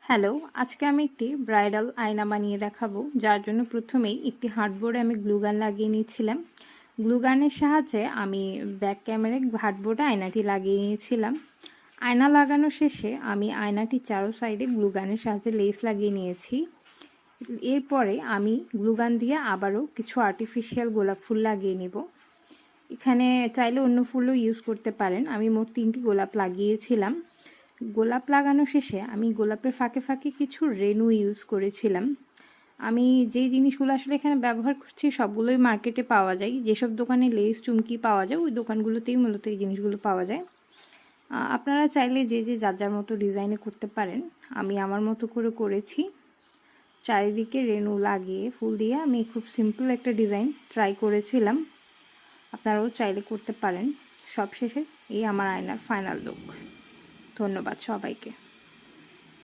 Hello, আজকে আমি একটি ব্রাইডাল আয়না বানিয়ে দেখাবো, যার জন্য প্রথমেই একটি হার্ডবোর্ডে আমি গ্লুগান লাগিয়ে নিয়েছিলাম। গ্লুগানের সাহায্যে আমি ব্যাক ক্যামেরায় হার্ডবোর্ডে আয়নাটি লাগিয়ে নিয়েছিলাম। আয়না লাগানো শেষে আমি আয়নাটির চারো সাইডে গ্লুগানের সাহায্যে লেস লাগিয়ে নিয়েছি। এরপরে আমি গ্লুগান দিয়ে আবারও কিছু আর্টিফিশিয়াল গোলাপ ফুল লাগিয়ে নেব। এখানে চাইলে অন্য ফুলও ইউজ করতে পারেন। আমি মোট 3টি গোলাপ লাগিয়েছিলাম। গোলাপ লাগানো শেষে আমি গোলাপের ফাঁকে ফাঁকে কিছু রেনু ইউজ করেছিলাম। আমি যেই জিনিসগুলো আসলে এখানে ব্যবহার করছি সবগুলোই মার্কেটে পাওয়া যায়। যেসব দোকানে লেস চুমকি পাওয়া যায় ওই দোকানগুলোতেই মূলত এই জিনিসগুলো পাওয়া যায়। আপনারা চাইলে যে যার যার মতো ডিজাইনে করতে পারেন। আমি আমার মতো করে করেছি। চারিদিকে রেনু লাগিয়ে ফুল দিয়ে আমি খুব সিম্পল একটা ডিজাইন ট্রাই করেছিলাম। আপনারাও চাইলে করতে পারেন। সবশেষে এই আমার আয়নার ফাইনাল লুক। ধন্যবাদ সবাইকে।